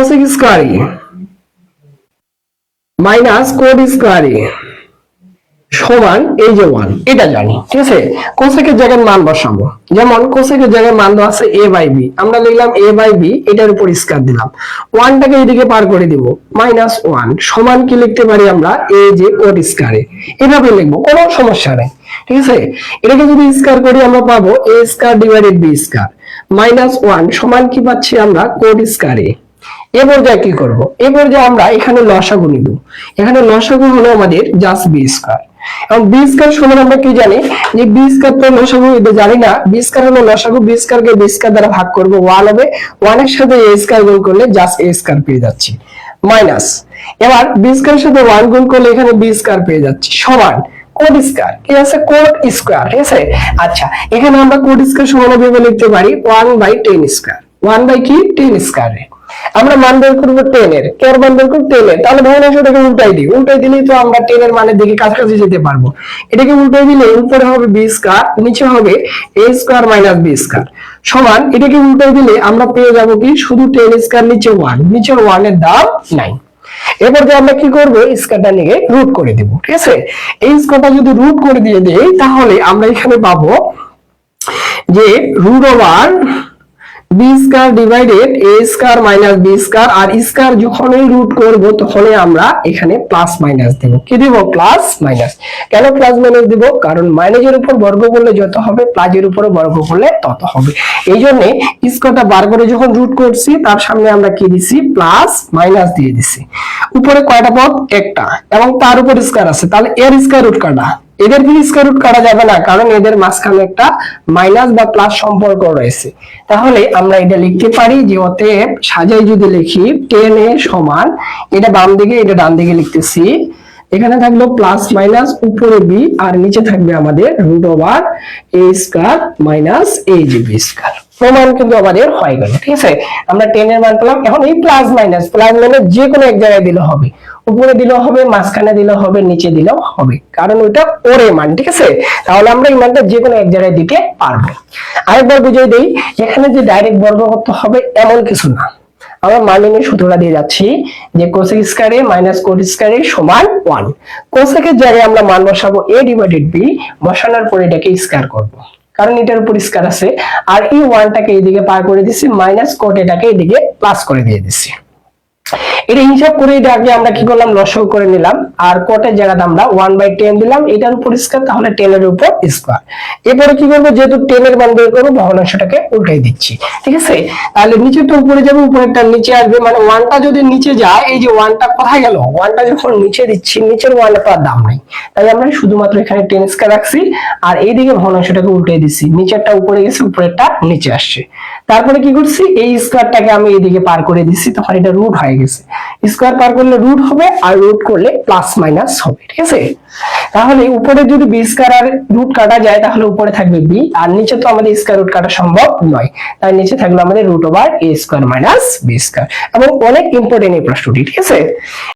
Cosec square এ minus code square এ সমান এই যে 1, এটা জানি, ঠিক আছে। কোসেকের জায়গায় মান বসাবো, যেমন কোসেকের জায়গায় মান দেওয়া আছে a বাই b, আমরা লিখলাম a বাই b, এটার উপর স্কয়ার দিলাম, 1 টাকে এদিকে পার করে দিব, -1 সমান কি লিখতে পারি আমরা, এই যে কোড স্কয়ার এ, এভাবে লিখবো, কোনো সমস্যা নেই, ঠিক আছে। এটাকে যদি স্কয়ার করি আমরা পাবো a square divided b square, -1 সমান কি পাচ্ছি আমরা, কোড স্কয়ার এ। এবার যা কি করব, এবার যে আমরা এখানে লসাগু নিব, এখানে লসাগু হলো আমাদের জাস্ট b স্কয়ার, এবং b স্কয়ার সমান আমরা কি জানি যে b স্কয়ার তো লসাগু এটা জানি না, b স্কয়ার হলো লসাগু, b স্কয়ার কে b স্কয়ার দ্বারা ভাগ করব, 1 হবে, 1 এর সাথে a স্কয়ার গুণ করলে জাস্ট a স্কয়ার পেয়ে যাচ্ছি, মাইনাস এবার b স্কয়ারের সাথে 1 গুণ করলে এখানে b স্কয়ার পেয়ে যাচ্ছি, সমান কোড স্কয়ার, কি আছে, কোড স্কয়ার, ঠিক আছে। আচ্ছা, এখানে আমরা কোড স্কয়ার সমান ভাবে লিখতে পারি 1/10 স্কয়ার, 1 বাই কি 10 স্কয়ার, আমরা মান বের করব 10 এর, কে এর মান বের করব 10 এর, তাহলে ভগ্নাংশটাকে উল্টাই দিই, উল্টাই দিলেই তো আমরা 10 এর মানের দিকে কাছাকাছি যেতে পারবো। এটাকে উল্টাই দিলে উপরে হবে b স্কয়ার, নিচে হবে a square minus b square, সমান এটাকে উল্টাই দিলে আমরা পেয়ে যাব কি, শুধু 10 স্কয়ার নিচে 1, নিচের 1 এর দাম 9। এরপর যে আমরা কি করব, স্কয়ারটা নিয়ে রুট করে দেব, ঠিক আছে। এই স্কয়ারটা যদি রুট করে দিয়ে দেই তাহলে আমরা এখানে পাবো যে root over b square divided a square minus b square, আর স্কয়ার যখনই রুট করব তখনই আমরা এখানে প্লাস মাইনাস দেব, কি দেব, প্লাস মাইনাস। কেন প্লাস মাইনাস দেব, কারণ মাইনাসের উপর বর্গ করলে যত হবে প্লাসের উপর বর্গ করলে তত হবে, এইজন্য স্কয়ারটা বার করে যখন রুট করছি তার সামনে আমরা কি দিছি, প্লাস মাইনাস দিয়ে দিছি। উপরে কয়টা পদ, একটা, এবং তার উপর স্কয়ার আছে, তাহলে এর স্কয়ার রুট কাটা, এদের কি স্কয়ার রুট কাটা যাবে না, কারণ এদের মাঝখানে একটা মাইনাস বা প্লাস সম্পর্ক রয়েছে। তাহলে আমরা এটা লিখতে পারি যে অতএব সাজাই যদি লিখি 10 এ সমান, এটা বাম দিকে এটা ডান দিকে লিখতেছি, এখানে থাকলো প্লাস মাইনাস, উপরে b আর নিচে থাকবে আমাদের root over a square minus a জি b স্কয়ার। প্রমাণ কিন্তু আমাদের হয়ে গেল, ঠিক আছে। আমরা 10 এর মান পেলাম, এখন এই প্লাস মাইনাস যে কোনো এক জায়গায় দিলে হবে, উপরে দিলেও হবে, মাঝখানে দিলেও হবে, নিচে দিলেও হবে, কারণ ওইটা ওরে মান, ঠিক আছে। তাহলে আমরা এই মানটা যে কোনো এক জায়গায় দিতে পারবো। আরেকবার বুঝিয়ে দেই, এখানে যে ডাইরেক্ট বর্গ করতে হবে এমন কিছু না, আমরা মান নিয়ে সূত্রটা দিয়ে যাচ্ছি যে কোসেক স্কয়ার এ মাইনাস কোড স্কয়ার এ সমান 1। কোসেকের জায়গায় আমরা মান বসাবো a ডিভাইডেড b, বসানোর পর এটাকে স্কয়ার করব, কারণ এটার উপর স্কয়ার আছে, আর এই 1 টাকে এইদিকে পার করে দিছি, মাইনাস কোড এটাকে এইদিকে প্লাস করে দিয়ে দিছি। এটা হিসাব করে এটা আগে আমরা কি করলাম, লসাগু করে নিলাম, আর কোটের জায়গাতে আমরা 1/10 দিলাম, এটার উপর স্কয়ার, তাহলে 10 এর উপর স্কয়ার। এরপরে কি করব, যেহেতু 10 এর মান বের করব, ভগ্নাংশটাকে উল্টাই দিচ্ছি, ঠিক আছে। তাহলে নিচেরটা উপরে যাবে, উপরেরটা নিচে আসবে, মানে 1টা যদি নিচে যায়, এই যে 1টা কোথায় গেল, 1টা যখন নিচে দিচ্ছি, নিচের 1 এর দাম নাই, তাই আমরা শুধুমাত্র এখানে 10 স্কয়ার রাখছি, আর এইদিকে ভগ্নাংশটাকে উল্টাই দিছি, নিচেরটা উপরে গেছে, উপরেরটা নিচে আসছে। তারপরে কি করছি, এই স্কয়ারটাকে আমি এইদিকে পার করে দিচ্ছি, তখন এটা রুট হয়ে গেছে, স্কয়ার পার করলে রুট হবে, আর রুট করলে প্লাস মাইনাস হবে, ঠিক আছে। তাহলে উপরে যদি b স্কয়ার আর রুট কাটা যায় তাহলে উপরে থাকবে b, আর নিচে তো আমাদের স্কয়ার রুট কাটা সম্ভব নয়, তাই নিচে থাকলো আমাদের root over a square minus b square. এবং অনেক ইম্পর্টেন্ট এই প্রশ্নটি, ঠিক আছে।